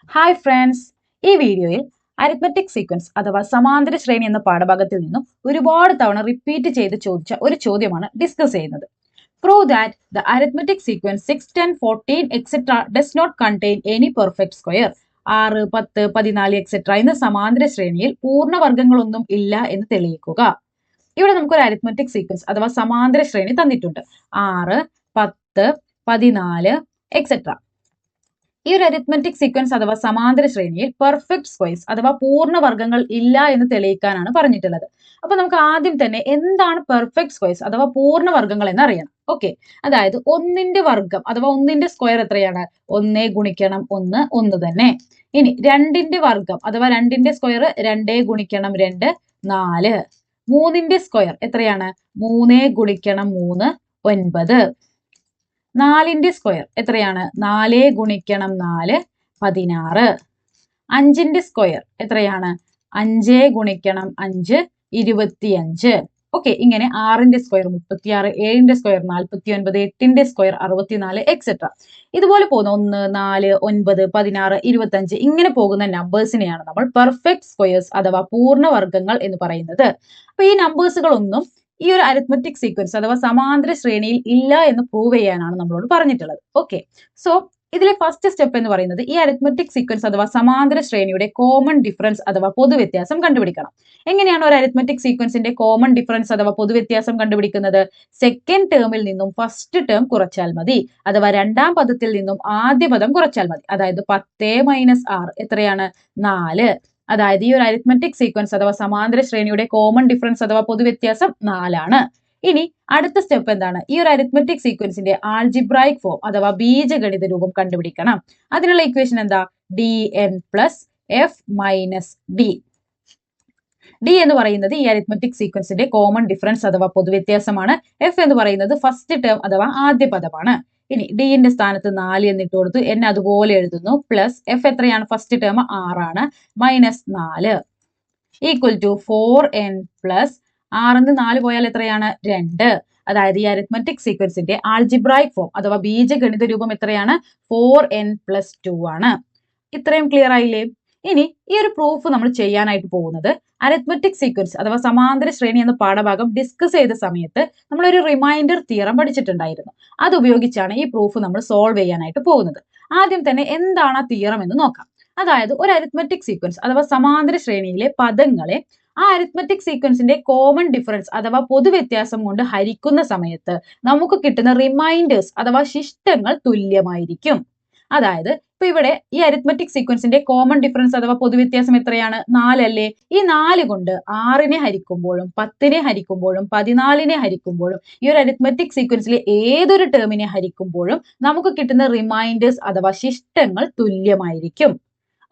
Hi friends, ഈ വീഡിയോയിൽ arithmetic sequence അഥവാ സമാന്തര ശ്രേണി എന്ന പാഠഭാഗത്തിൽ നിന്നും ഒരുപാട് തവണ റിപ്പീറ്റ് ചെയ്ത് ചോദിച്ച ഒരു ചോദ്യമാണ് ഡിസ്കസ് ചെയ്യുന്നത്. Prove that the arithmetic sequence 6, 10, 14 etcetera does not contain any perfect square. 6, 10, 14 etcetera എന്ന സമാന്തര ശ്രേണിയിൽ പൂർണ്ണവർഗങ്ങളൊന്നും ഇല്ല എന്ന് തെളിയിക്കുക. ഇവിടെ നമുക്കൊരു അരിത്മെറ്റിക് സീക്വൻസ് അഥവാ സമാന്തര ശ്രേണി തന്നിട്ടുണ്ട്. 6, 10, 14 എക്സെട്ര. ഈ ഒരു അരിത്മെറ്റിക് സീക്വൻസ് അഥവാ സമാന്തര ശ്രേണിയിൽ പെർഫെക്റ്റ് സ്ക്വയർസ് അഥവാ പൂർണ്ണവർഗങ്ങൾ ഇല്ല എന്ന് തെളിയിക്കാനാണ് പറഞ്ഞിട്ടുള്ളത്. അപ്പൊ നമുക്ക് ആദ്യം തന്നെ എന്താണ് പെർഫെക്റ്റ് സ്ക്വയർസ് അഥവാ പൂർണ്ണവർഗങ്ങൾ എന്ന് അറിയണം. ഓക്കെ, അതായത് ഒന്നിന്റെ വർഗം അഥവാ ഒന്നിന്റെ സ്ക്വയർ എത്രയാണ്? 1 ഗുണിക്കണം 1, 1 തന്നെ. ഇനി രണ്ടിന്റെ വർഗം അഥവാ രണ്ടിന്റെ സ്ക്വയർ 2 ഗുണിക്കണം 2, 4. 3ന്റെ സ്ക്വയർ എത്രയാണ്? 3 ഗുണിക്കണം 3, 9. 4ന്റെ സ്ക്വയർ എത്രയാണ്? 4 ഗുണിക്കണം 4, 16. 5ന്റെ സ്ക്വയർ എത്രയാണ്? 5 ഗുണിക്കണം 5, 25. ഓക്കെ, ഇങ്ങനെ 6ന്റെ സ്ക്വയർ 36, 7ന്റെ സ്ക്വയർ 49, 8ന്റെ സ്ക്വയർ 64 എക്സെട്ര. ഇതുപോലെ പോകുന്ന 1, 4, 9, 16, 25 ഇങ്ങനെ പോകുന്ന നമ്പേഴ്സിനെയാണ് നമ്മൾ പെർഫെക്റ്റ് സ്ക്വയേഴ്സ് അഥവാ പൂർണ്ണവർഗങ്ങൾ എന്ന് പറയുന്നത്. അപ്പൊ ഈ നമ്പേഴ്സുകളൊന്നും ഈ ഒരു അരിത്മെറ്റിക് സീക്വൻസ് അഥവാ സമാന്തര ശ്രേണിയിൽ ഇല്ല എന്ന് പ്രൂവ് ചെയ്യാനാണ് നമ്മളോട് പറഞ്ഞിട്ടുള്ളത്. ഓക്കെ, സോ ഇതിലെ ഫസ്റ്റ് സ്റ്റെപ്പ് എന്ന് പറയുന്നത് ഈ അരിത്മെറ്റിക് സീക്വൻസ് അഥവാ സമാന്തര ശ്രേണിയുടെ കോമൺ ഡിഫറൻസ് അഥവാ പൊതുവ്യത്യാസം കണ്ടുപിടിക്കണം. എങ്ങനെയാണ് ഒരു അരിത്മെറ്റിക് സീക്വൻസിന്റെ കോമൺ ഡിഫറൻസ് അഥവാ പൊതുവ്യത്യാസം കണ്ടുപിടിക്കുന്നത്? സെക്കൻഡ് ടേമിൽ നിന്നും ഫസ്റ്റ് ടേം കുറച്ചാൽ മതി, അഥവാ രണ്ടാം പദത്തിൽ നിന്നും ആദ്യ പദം കുറച്ചാൽ മതി. അതായത് 10 - 6 എത്രയാണ്? 4. അതായത് ഈ ഒരു അരിത്മെറ്റിക് സീക്വൻസ് അഥവാ സമാന്തര ശ്രേണിയുടെ കോമൺ ഡിഫറൻസ് അഥവാ പൊതുവ്യത്യാസം 4 ആണ്. ഇനി അടുത്ത സ്റ്റെപ്പ് എന്താണ്? ഈ ഒരു അരിത്മെറ്റിക് സീക്വൻസിന്റെ ആൾജിബ്രായിക് ഫോം അഥവാ ബീജഗണിത രൂപം കണ്ടുപിടിക്കണം. അതിനുള്ള ഇക്വേഷൻ എന്താ? dn + f - d. d എന്ന് പറയുന്നത് ഈ അരിത്മെറ്റിക് സീക്വൻസിന്റെ കോമൺ ഡിഫറൻസ് അഥവാ പൊതുവ്യത്യാസമാണ്. f എന്ന് പറയുന്നത് ഫസ്റ്റ് ടേം അഥവാ ആദ്യ പദമാണ്. ഇനി d ന്റെ സ്ഥാനത്ത് 4 എന്നിട്ട് കൊടുത്തു, n അതുപോലെ എഴുതുന്നു, പ്ലസ് f എത്രയാണ്? ഫസ്റ്റ് ടേം 6 ആണ്, -4 ഈക്വൽ ടു 4n പ്ലസ് 6ന്ന് 4 പോയാൽ എത്രയാണ്? 2. അതായത് ഈ അരിത്മെറ്റിക് സീക്വൻസിന്റെ ആൾജിബ്രായിക് ഫോം അഥവാ ബീജഗണിത രൂപം എത്രയാണ്? 4n + 2 ആണ്. ഇത്രയും ക്ലിയർ ആയില്ലേ? ഇനി ഈ ഒരു പ്രൂഫ് നമ്മൾ ചെയ്യാനായിട്ട് പോകുന്നത് അരിത്മെറ്റിക് സീക്വൻസ് അഥവാ സമാന്തര ശ്രേണി എന്ന പാഠഭാഗം ഡിസ്കസ് ചെയ്ത സമയത്ത് നമ്മളൊരു റിമൈൻഡർ തിയറം പഠിച്ചിട്ടുണ്ടായിരുന്നു. അത് ഉപയോഗിച്ചാണ് ഈ പ്രൂഫ് നമ്മൾ സോൾവ് ചെയ്യാനായിട്ട് പോകുന്നത്. ആദ്യം തന്നെ എന്താണ് ആ തിയറം എന്ന് നോക്കാം. അതായത് ഒരു അരിത്മെറ്റിക് സീക്വൻസ് അഥവാ സമാന്തര ശ്രേണിയിലെ പദങ്ങളെ ആ അരിത്മെറ്റിക് സീക്വൻസിന്റെ കോമൺ ഡിഫറൻസ് അഥവാ പൊതുവ്യത്യാസം കൊണ്ട് ഹരിക്കുന്ന സമയത്ത് നമുക്ക് കിട്ടുന്ന റിമൈൻഡേഴ്സ് അഥവാ ശിഷ്ടങ്ങൾ തുല്യമായിരിക്കും. അതായത് ഇപ്പൊ ഇവിടെ ഈ അരിത്മെറ്റിക് സീക്വൻസിന്റെ കോമൺ ഡിഫറൻസ് അഥവാ പൊതുവ്യത്യാസം എത്രയാണ്? 4 അല്ലേ? ഈ 4 കൊണ്ട് 6നെ ഹരിക്കുമ്പോഴും 10നെ ഹരിക്കുമ്പോഴും 14നെ ഹരിക്കുമ്പോഴും ഈ ഒരു അരിത്മെറ്റിക് സീക്വൻസിലെ ഏതൊരു ടേമിനെ ഹരിക്കുമ്പോഴും നമുക്ക് കിട്ടുന്ന റിമൈൻഡേഴ്സ് അഥവാ ശിഷ്ടങ്ങൾ തുല്യമായിരിക്കും.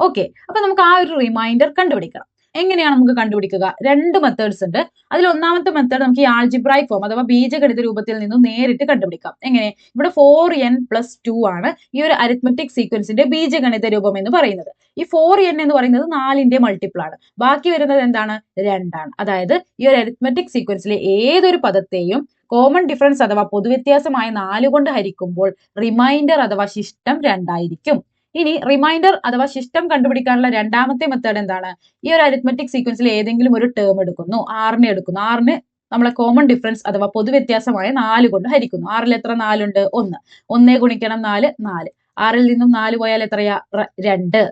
ഓക്കെ, അപ്പൊ നമുക്ക് ആ ഒരു റിമൈൻഡർ കണ്ടുപിടിക്കണം. എങ്ങനെയാണ് നമുക്ക് കണ്ടുപിടിക്കുക? 2 മെത്തേഡ്സ് ഉണ്ട്. അതിൽ ഒന്നാമത്തെ മെത്തേഡ് നമുക്ക് ഈ ആൾജിബ്രായിക് ഫോം അഥവാ ബീജഗണിത രൂപത്തിൽ നിന്നും നേരിട്ട് കണ്ടുപിടിക്കാം. എങ്ങനെ? ഇവിടെ 4n + 2 ആണ് ഈ ഒരു അരിത്മെറ്റിക് സീക്വൻസിന്റെ ബീജഗണിത രൂപം എന്ന് പറയുന്നത്. ഈ 4n എന്ന് പറയുന്നത് 4ന്റെ മൾട്ടിപ്പിൾ ആണ്. ബാക്കി വരുന്നത് എന്താണ്? 2 ആണ്. അതായത് ഈ ഒരു അരിത്മെറ്റിക് സീക്വൻസിലെ ഏതൊരു പദത്തെയും കോമൺ ഡിഫറൻസ് അഥവാ പൊതുവ്യത്യാസമായ 4 കൊണ്ട് ഹരിക്കുമ്പോൾ റിമൈൻഡർ അഥവാ ശിഷ്ടം 2 ആയിരിക്കും. ഇനി റിമൈൻഡർ അഥവാ ശിഷ്ടം കണ്ടുപിടിക്കാനുള്ള രണ്ടാമത്തെ മെത്തേഡ് എന്താണ്? ഈ ഒരു അരിത്മെറ്റിക് സീക്വൻസിൽ ഏതെങ്കിലും ഒരു ടേം എടുക്കുന്നു, 6നെ എടുക്കുന്നു. 6ന് നമ്മളെ കോമൺ ഡിഫറൻസ് അഥവാ പൊതുവ്യത്യാസമായ 4 കൊണ്ട് ഹരിക്കുന്നു. 6ൽ എത്ര 4 ഉണ്ട്? 1. 1 ഗുണിക്കണം 4, 4. 6ൽ നിന്നും 4 പോയാൽ എത്രയാ? 2.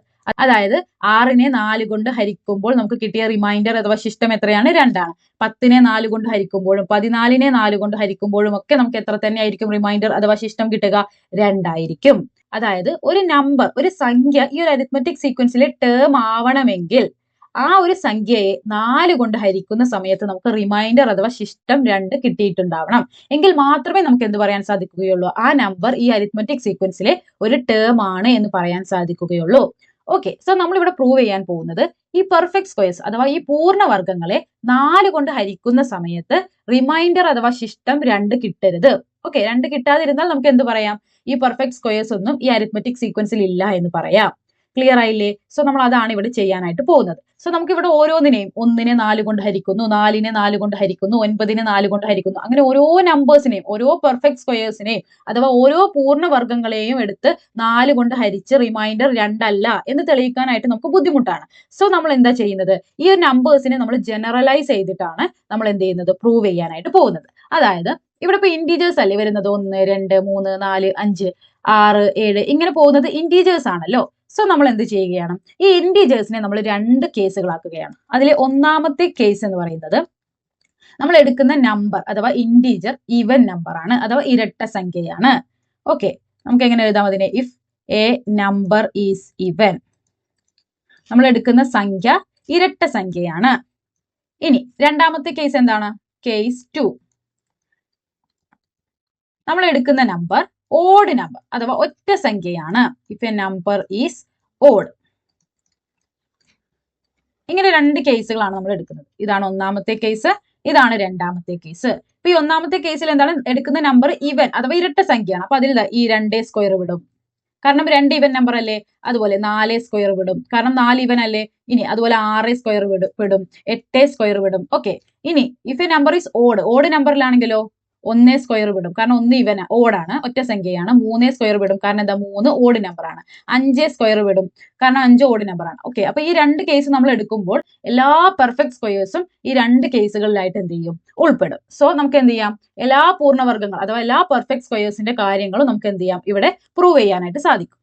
അതായത് 6നെ 4 കൊണ്ട് ഹരിക്കുമ്പോൾ നമുക്ക് കിട്ടിയ റിമൈൻഡർ അഥവാ ശിഷ്ടം എത്രയാണ്? 2 ആണ്. 10നെ 4 കൊണ്ട് ഹരിക്കുമ്പോഴും 14നെ 4 കൊണ്ട് ഹരിക്കുമ്പോഴും ഒക്കെ നമുക്ക് എത്ര തന്നെ ആയിരിക്കും റിമൈൻഡർ അഥവാ ശിഷ്ടം കിട്ടുക? 2 ആയിരിക്കും. അതായത് ഒരു നമ്പർ, ഒരു സംഖ്യ ഈ ഒരു അരിത്മെറ്റിക് സീക്വൻസിലെ ടേം ആവണമെങ്കിൽ ആ ഒരു സംഖ്യയെ 4 കൊണ്ട് ഹരിക്കുന്ന സമയത്ത് നമുക്ക് റിമൈൻഡർ അഥവാ ശിഷ്ടം 2 കിട്ടിയിട്ടുണ്ടാവണം. എങ്കിൽ മാത്രമേ നമുക്ക് എന്ത് പറയാൻ സാധിക്കുകയുള്ളൂ? ആ നമ്പർ ഈ അരിത്മെറ്റിക് സീക്വൻസിലെ ഒരു ടേം ആണ് എന്ന് പറയാൻ സാധിക്കുകയുള്ളൂ. ഓക്കെ, സോ നമ്മളിവിടെ പ്രൂവ് ചെയ്യാൻ പോകുന്നത് ഈ പെർഫെക്റ്റ് സ്ക്വയേഴ്സ് അഥവാ ഈ പൂർണ്ണവർഗങ്ങളെ 4 കൊണ്ട് ഹരിക്കുന്ന സമയത്ത് റിമൈൻഡർ അഥവാ ശിഷ്ടം 2 കിട്ടരുത്. ഓക്കെ, 2 കിട്ടാതിരുന്നാൽ നമുക്ക് എന്ത് പറയാം? ഈ പെർഫെക്റ്റ് സ്ക്വയേഴ്സ് ഒന്നും ഈ അരിത്മെറ്റിക് സീക്വൻസിൽ ഇല്ല എന്ന് പറയാം. ക്ലിയർ ആയില്ലേ? സോ നമ്മൾ അതാണ് ഇവിടെ ചെയ്യാനായിട്ട് പോകുന്നത്. സോ നമുക്ക് ഇവിടെ ഓരോന്നിനെയും 1നെ 4 കൊണ്ട് ഹരിക്കുന്നു, 4നെ 4 കൊണ്ട് ഹരിക്കുന്നു, 9നെ 4 കൊണ്ട് ഹരിക്കുന്നു, അങ്ങനെ ഓരോ നമ്പേഴ്സിനെയും, ഓരോ പെർഫെക്റ്റ് സ്ക്വയേഴ്സിനെയും അഥവാ ഓരോ പൂർണ്ണവർഗ്ഗങ്ങളെയും എടുത്ത് 4 കൊണ്ട് ഹരിച്ച് റിമൈൻഡർ 2 അല്ല എന്ന് തെളിയിക്കാനായിട്ട് നമുക്ക് ബുദ്ധിമുട്ടാണ്. സോ നമ്മൾ എന്താ ചെയ്യുന്നത്? ഈ ഒരു നമ്പേഴ്സിനെ നമ്മൾ ജനറലൈസ് ചെയ്തിട്ടാണ് നമ്മൾ എന്ത് ചെയ്യുന്നത്? പ്രൂവ് ചെയ്യാനായിട്ട് പോകുന്നത്. അതായത് ഇവിടെ ഇപ്പൊ ഇന്റീജേഴ്സ് അല്ലേ വരുന്നത്? 1, 2, 3, 4, 5, 6, 7 ഇങ്ങനെ പോകുന്നത് ഇന്റീജേഴ്സ് ആണല്ലോ. സോ നമ്മൾ എന്ത് ചെയ്യുകയാണ്? ഈ ഇന്റീജേഴ്സിനെ നമ്മൾ 2 കേസുകളാക്കുകയാണ്. അതിലെ ഒന്നാമത്തെ കേസ് എന്ന് പറയുന്നത് നമ്മൾ എടുക്കുന്ന നമ്പർ അഥവാ ഇന്റീജർ ഈവൻ നമ്പർ ആണ്, അഥവാ ഇരട്ട സംഖ്യയാണ്. ഓക്കെ, നമുക്ക് എങ്ങനെ എഴുതാം അതിനെ? If a number is even, നമ്മൾ എടുക്കുന്ന സംഖ്യ ഇരട്ട സംഖ്യയാണ്. ഇനി രണ്ടാമത്തെ കേസ് എന്താണ്? കേസ് 2, നമ്മൾ എടുക്കുന്ന നമ്പർ ഓഡ് നമ്പർ അഥവാ ഒറ്റ സംഖ്യയാണ്. If a number is odd. ഇങ്ങനെ 2 കേസുകളാണ് നമ്മൾ എടുക്കുന്നത്. ഇതാണ് ഒന്നാമത്തെ കേസ്, ഇതാണ് രണ്ടാമത്തെ കേസ്. ഇപ്പൊ ഈ ഒന്നാമത്തെ കേസിൽ എന്താണ്? എടുക്കുന്ന നമ്പർ ഈവൻ അഥവാ ഇരട്ട സംഖ്യയാണ്. അപ്പൊ അതിൽ ഈ 2 സ്ക്വയർ വിടും, കാരണം 2 ഈവൻ നമ്പർ അല്ലേ. അതുപോലെ 4 സ്ക്വയർ വിടും, കാരണം 4 ഈവൻ അല്ലേ. ഇനി അതുപോലെ 6 സ്ക്വയർ വിടും, 8 സ്ക്വയർ വിടും. ഓക്കെ, ഇനി if a number is odd നമ്പറിലാണെങ്കിലോ 1 സ്ക്വയർ വിടും, കാരണം 1 ഇവൻ ഓടാണ്, ഒറ്റ സംഖ്യയാണ്. 3 സ്ക്വയർ വിടും, കാരണം എന്താ? 3 ഓഡ് നമ്പറാണ്. 5 സ്ക്വയർ വിടും, കാരണം 5 ഓഡ് നമ്പറാണ്. ഓക്കെ, അപ്പൊ ഈ 2 കേസ് നമ്മൾ എടുക്കുമ്പോൾ എല്ലാ പെർഫെക്റ്റ് സ്ക്വയേഴ്സും ഈ 2 കേസുകളിലായിട്ട് എന്ത് ചെയ്യും? ഉൾപ്പെടും. സോ നമുക്ക് എന്ത് ചെയ്യാം? എല്ലാ പൂർണ്ണവർഗ്ഗങ്ങൾ അഥവാ എല്ലാ പെർഫെക്റ്റ് സ്ക്വയേഴ്സിന്റെ കാര്യങ്ങളും നമുക്ക് എന്ത് ചെയ്യാം? ഇവിടെ പ്രൂവ് ചെയ്യാനായിട്ട് സാധിക്കും.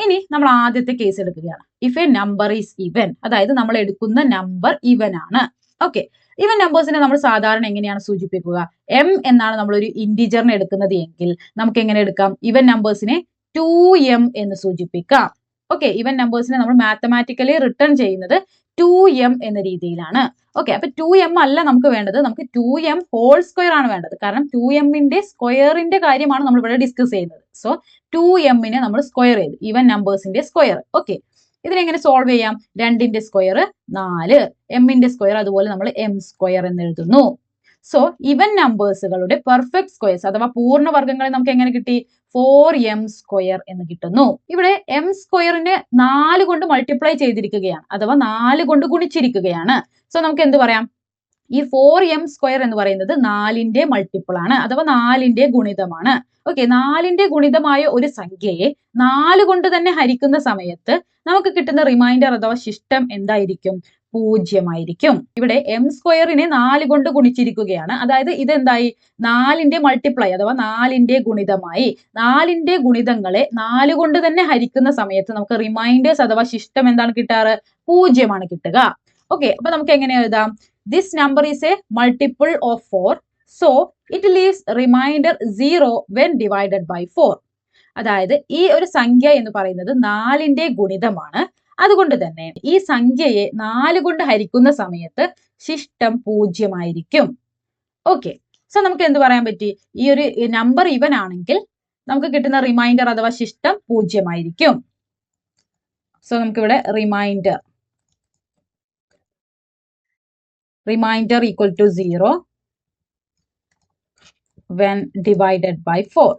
ഇനി നമ്മൾ ആദ്യത്തെ കേസ് എടുക്കുകയാണ്. If a number is even, അതായത് നമ്മൾ എടുക്കുന്ന നമ്പർ ഈവൻ ആണ്. ഓക്കെ, ഈവൻ നമ്പേഴ്സിനെ നമ്മൾ സാധാരണ എങ്ങനെയാണ് സൂചിപ്പിക്കുക? m എന്നാണ് നമ്മൾ ഒരു ഇന്റീജറിനെ എടുക്കുന്നത് എങ്കിൽ നമുക്ക് എങ്ങനെ എടുക്കാം? ഈവൻ നമ്പേഴ്സിനെ 2m എന്ന് സൂചിപ്പിക്കാം. ഓക്കെ, ഈവൻ നമ്പേഴ്സിനെ നമ്മൾ മാത്തമാറ്റിക്കലി റിട്ടേൺ ചെയ്യുന്നത് 2m എന്ന രീതിയിലാണ്. ഓക്കെ, അപ്പൊ 2m അല്ല നമുക്ക് വേണ്ടത്, നമുക്ക് 2m ഹോൾ സ്ക്വയർ ആണ് വേണ്ടത്. കാരണം 2mന്റെ സ്ക്വയറിന്റെ കാര്യമാണ് നമ്മൾ ഇവിടെ ഡിസ്കസ് ചെയ്യുന്നത്. സോ 2mനെ നമ്മൾ സ്ക്വയർ ചെയ്തു, ഈവൻ നമ്പേഴ്സിന്റെ സ്ക്വയർ. ഓക്കെ, ഇതിനെങ്ങനെ സോൾവ് ചെയ്യാം? 2ന്റെ സ്ക്വയർ 4, എമ്മിന്റെ സ്ക്വയർ അതുപോലെ നമ്മൾ എം സ്ക്വയർ എന്ന് എഴുതുന്നു. സോ ഈവൻ നമ്പേഴ്സുകളുടെ പെർഫെക്റ്റ് സ്ക്വയേഴ്സ് അഥവാ പൂർണ്ണവർഗ്ഗങ്ങളെ നമുക്ക് എങ്ങനെ കിട്ടി? 4m സ്ക്വയർ എന്ന് കിട്ടുന്നു. ഇവിടെ എം സ്ക്വയറിനെ 4 കൊണ്ട് മൾട്ടിപ്ലൈ ചെയ്തിരിക്കുകയാണ്, അഥവാ 4 കൊണ്ട് ഗുണിച്ചിരിക്കുകയാണ്. സോ നമുക്ക് എന്ത് പറയാം? ഈ 4m സ്ക്വയർ എന്ന് പറയുന്നത് 4ന്റെ മൾട്ടിപ്പിൾ ആണ്, അഥവാ 4ന്റെ ഗുണിതമാണ്. ഓക്കെ, 4ന്റെ ഗുണിതമായ ഒരു സംഖ്യയെ 4 കൊണ്ട് തന്നെ ഹരിക്കുന്ന സമയത്ത് നമുക്ക് കിട്ടുന്ന റിമൈൻഡർ അഥവാ ശിഷ്ടം എന്തായിരിക്കും? 0 ആയിരിക്കും. ഇവിടെ എം സ്ക്വയറിനെ 4 കൊണ്ട് ഗുണിച്ചിരിക്കുകയാണ്, അതായത് ഇതെന്തായി? 4ന്റെ മൾട്ടിപ്ലൈ അഥവാ 4ന്റെ ഗുണിതമായി. 4ന്റെ ഗുണിതങ്ങളെ 4 കൊണ്ട് തന്നെ ഹരിക്കുന്ന സമയത്ത് നമുക്ക് റിമൈൻഡേഴ്സ് അഥവാ ശിഷ്ടം എന്താണ് കിട്ടാറ്? 0 ആണ് കിട്ടുക. ഓക്കെ, അപ്പൊ നമുക്ക് എങ്ങനെ എഴുതാം? This number is a multiple of 4, so it leaves remainder 0 when divided by 4. അതായത് ഈ ഒരു സംഖ്യ എന്ന് പറയുന്നത് 4ന്റെ ഗുണിതമാണ്. അതുകൊണ്ട് തന്നെ ഈ സംഖ്യയെ 4 കൊണ്ട് ഹരിക്കുന്ന സമയത്ത് ശിഷ്ടം 0 ആയിരിക്കും. ഓക്കെ, സോ നമുക്ക് എന്ത് പറയാൻ പറ്റി? ഈ ഒരു നമ്പർ ഇവൻ ആണെങ്കിൽ നമുക്ക് കിട്ടുന്ന റിമൈൻഡർ അഥവാ ശിഷ്ടം 0 ആയിരിക്കും. സോ നമുക്കിവിടെ remainder equal to 0 when divided by 4.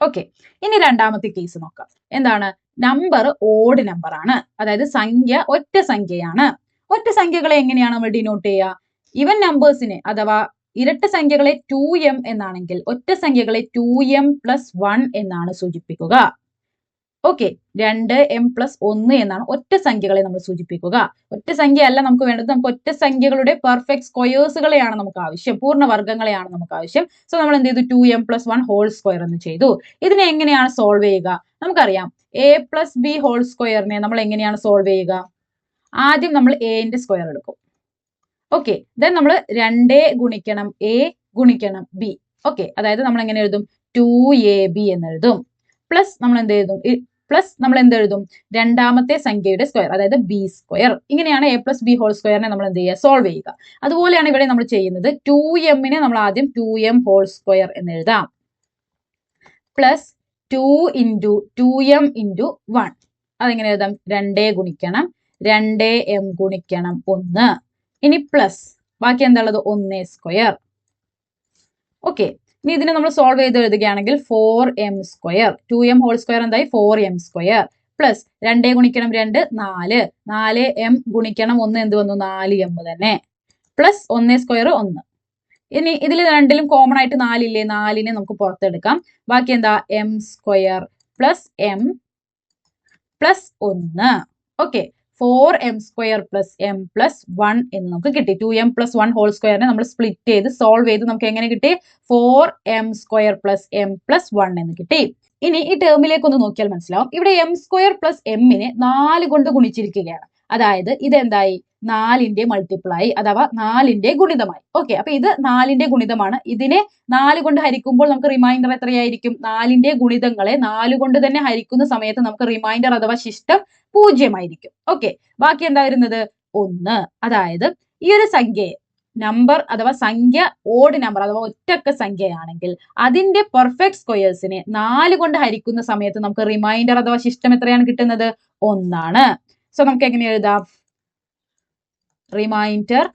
Okay, ഇനി രണ്ടാമത്തെ കേസ് നോക്കാം. എന്താണ്? നമ്പർ ഓഡ് നമ്പർ ആണ്, അതായത് സംഖ്യ ഒറ്റ സംഖ്യയാണ്. ഒറ്റ സംഖ്യകളെ എങ്ങനെയാണ് നമ്മൾ ഡിനോട്ട് ചെയ്യുക? ഈവൻ നമ്പേഴ്സിനെ അഥവാ ഇരട്ട സംഖ്യകളെ 2m എന്നാണെങ്കിൽ ഒറ്റ സംഖ്യകളെ 2m + 1 എന്നാണ് സൂചിപ്പിക്കുക. ഓക്കെ, 2m + 1 എന്നാണ് ഒറ്റ സംഖ്യകളെ നമ്മൾ സൂചിപ്പിക്കുക. ഒറ്റ സംഖ്യ അല്ല നമുക്ക് വേണ്ടത്, നമുക്ക് ഒറ്റ സംഖ്യകളുടെ പെർഫെക്റ്റ് സ്ക്വയേഴ്സുകളെയാണ് നമുക്ക് ആവശ്യം, പൂർണ്ണവർഗ്ഗങ്ങളെയാണ് നമുക്ക് ആവശ്യം. സോ നമ്മൾ എന്ത് ചെയ്തു? 2m + 1 ഹോൾ സ്ക്വയർ എന്ന് ചെയ്തു. ഇതിനെ എങ്ങനെയാണ് സോൾവ് ചെയ്യുക? നമുക്കറിയാം, a + b ഹോൾ സ്ക്വയറിനെ നമ്മൾ എങ്ങനെയാണ് സോൾവ് ചെയ്യുക? ആദ്യം നമ്മൾ aന്റെ സ്ക്വയർ എടുക്കും. ഓക്കെ, ദെൻ നമ്മൾ 2 ഗുണിക്കണം a ഗുണിക്കണം b. ഓക്കെ, അതായത് നമ്മൾ എങ്ങനെ എഴുതും? 2ab എന്ന് എഴുതും. പ്ലസ് നമ്മൾ എന്ത് എഴുതും? രണ്ടാമത്തെ സംഖ്യയുടെ സ്ക്വയർ, അതായത് ബി സ്ക്വയർ. ഇങ്ങനെയാണ് a + b ഹോൾ സ്ക്വയറിനെ നമ്മൾ എന്ത് ചെയ്യുക? സോൾവ് ചെയ്യുക. അതുപോലെയാണ് ഇവിടെ നമ്മൾ ചെയ്യുന്നത്. 2mനെ നമ്മൾ ആദ്യം 2m ഹോൾ സ്ക്വയർ എന്ന് എഴുതാം, പ്ലസ് 2 × 2m × 1. അതെങ്ങനെ എഴുതാം? 2 ഗുണിക്കണം 2m ഗുണിക്കണം 1. ഇനി പ്ലസ് ബാക്കി എന്താ ഉള്ളത്? 1 സ്ക്വയർ. ഓക്കെ, ഇനി ഇതിനെ നമ്മൾ സോൾവ് ചെയ്ത് എഴുതുകയാണെങ്കിൽ 4m², 2m ഹോൾ സ്ക്വയർ എന്തായി 4m² പ്ലസ് 2 ഗുണിക്കണം 2 4, 4m ഗുണിക്കണം 1 എന്ത് വന്നു 4m തന്നെ, പ്ലസ് 1² 1. ഇനി ഇതിൽ രണ്ടിലും കോമൺ ആയിട്ട് 4 ഇല്ലേ, 4നെ നമുക്ക് പുറത്തെടുക്കാം. ബാക്കി എന്താ m² plus m plus 1. Okay, 4m² plus m plus 1 എന്ന് നമുക്ക് കിട്ടി. 2m പ്ലസ് 1 ഹോൾ സ്ക്വയറിനെ നമ്മൾ സ്പ്ലിറ്റ് ചെയ്ത് സോൾവ് ചെയ്ത് നമുക്ക് എങ്ങനെ കിട്ടി 4m² പ്ലസ് m പ്ലസ് 1 എന്ന് കിട്ടി. ഇനി ഈ ടേമിലേക്ക് ഒന്ന് നോക്കിയാൽ മനസ്സിലാവും, ഇവിടെ m² പ്ലസ് m-നെ 4 കൊണ്ട് ഗുണിച്ചിരിക്കുകയാണ്. അതായത് ഇതെന്തായി 4ന്റെ മൾട്ടിപ്ലൈ അഥവാ 4ന്റെ ഗുണിതമായി. ഓക്കെ, അപ്പൊ ഇത് 4ന്റെ ഗുണിതമാണ്. ഇതിനെ 4 കൊണ്ട് ഹരിക്കുമ്പോൾ നമുക്ക് റിമൈൻഡർ എത്രയായിരിക്കും, 4ന്റെ ഗുണിതങ്ങളെ 4 കൊണ്ട് തന്നെ ഹരിക്കുന്ന സമയത്ത് നമുക്ക് റിമൈൻഡർ അഥവാ ശിഷ്ടം 0 ആയിരിക്കും. ഓക്കെ, ബാക്കി എന്താ വരുന്നത് 1. അതായത് ഈ ഒരു സംഖ്യയെ നമ്പർ അഥവാ സംഖ്യ ഓഡ് നമ്പർ അഥവാ ഒറ്റക്ക സംഖ്യയാണെങ്കിൽ അതിന്റെ പെർഫെക്റ്റ് സ്ക്വയേഴ്സിനെ 4 കൊണ്ട് ഹരിക്കുന്ന സമയത്ത് നമുക്ക് റിമൈൻഡർ അഥവാ ശിഷ്ടം എത്രയാണ് കിട്ടുന്നത് 1 ആണ്. സോ നമുക്ക് എങ്ങനെ എഴുതാം, റിമൈൻഡർ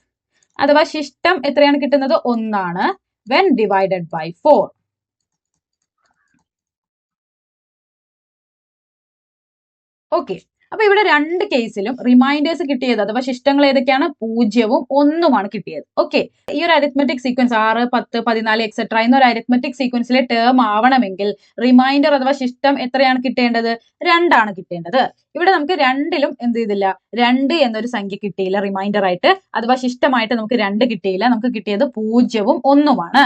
അഥവാ ശിഷ്ടം എത്രയാണ് കിട്ടുന്നത് 1 when divided by 4. ഓക്കെ, അപ്പൊ ഇവിടെ രണ്ട് കേസിലും റിമൈൻഡേഴ്സ് കിട്ടിയത് അഥവാ ശിഷ്ടങ്ങൾ ഏതൊക്കെയാണ് 0ഉം 1ഉമാണ് കിട്ടിയത്. ഓക്കെ, ഈ ഒരു അരിത്മെറ്റിക് സീക്വൻസ് 6, 10, 14 എക്സെട്ര എന്നൊരു അരിത്മെറ്റിക് സീക്വൻസിലെ ടേം ആവണമെങ്കിൽ റിമൈൻഡർ അഥവാ ശിഷ്ടം എത്രയാണ് കിട്ടേണ്ടത് 2 ആണ് കിട്ടേണ്ടത്. ഇവിടെ നമുക്ക് രണ്ടിലും എന്ത് ചെയ്തില്ല, 2 എന്നൊരു സംഖ്യ കിട്ടിയില്ല റിമൈൻഡർ ആയിട്ട്, അഥവാ ശിഷ്ടമായിട്ട് നമുക്ക് 2 കിട്ടിയില്ല. നമുക്ക് കിട്ടിയത് 0ഉം 1ഉമാണ്.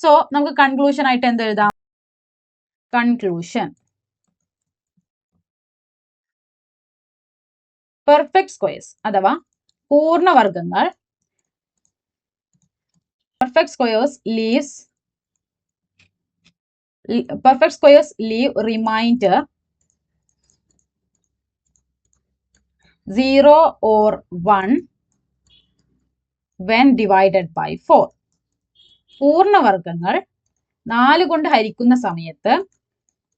സോ നമുക്ക് കൺക്ലൂഷൻ ആയിട്ട് എന്ത് എഴുതാം, കൺക്ലൂഷൻ പെർഫെക്റ്റ് സ്ക്വയേഴ്സ് അഥവാ പൂർണ്ണവർഗങ്ങൾ perfect squares leave remainder 0 or 1 when divided by 4. പൂർണ്ണവർഗങ്ങൾ 4 കൊണ്ട് ഹരിക്കുന്ന സമയത്ത്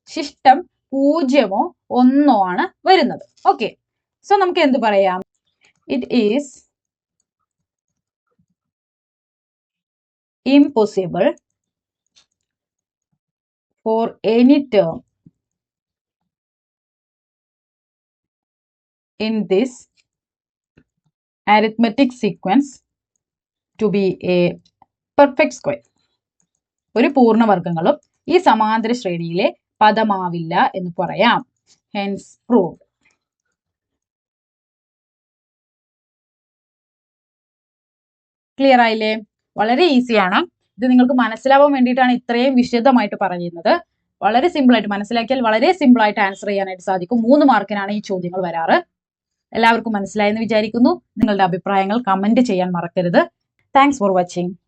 ശിഷ്ടം 0മോ 1ഓ ആണ് വരുന്നത്. ഓക്കെ, സോ നമുക്ക് എന്ത് പറയാം, it is impossible for any term in this arithmetic sequence to be a perfect square. ഒരു പൂർണ്ണവർഗങ്ങളും ഈ സമാന്തര ശ്രേണിയിലെ പദമാവില്ല എന്ന് പറയാം. hence proved. ക്ലിയർ ആയില്ലേ? വളരെ ഈസിയാണ്. ഇത് നിങ്ങൾക്ക് മനസ്സിലാവാൻ വേണ്ടിയിട്ടാണ് ഇത്രയും വിശദമായിട്ട് പറയുന്നത്. വളരെ സിമ്പിൾ ആയിട്ട് മനസ്സിലാക്കിയാൽ വളരെ സിമ്പിൾ ആയിട്ട് ആൻസർ ചെയ്യാനായിട്ട് സാധിക്കും. 3 മാർക്കിനാണ് ഈ ചോദ്യങ്ങൾ വരാറ്. എല്ലാവർക്കും മനസ്സിലായെന്ന് വിചാരിക്കുന്നു. നിങ്ങളുടെ അഭിപ്രായങ്ങൾ കമന്റ് ചെയ്യാൻ മറക്കരുത്. Thanks for watching.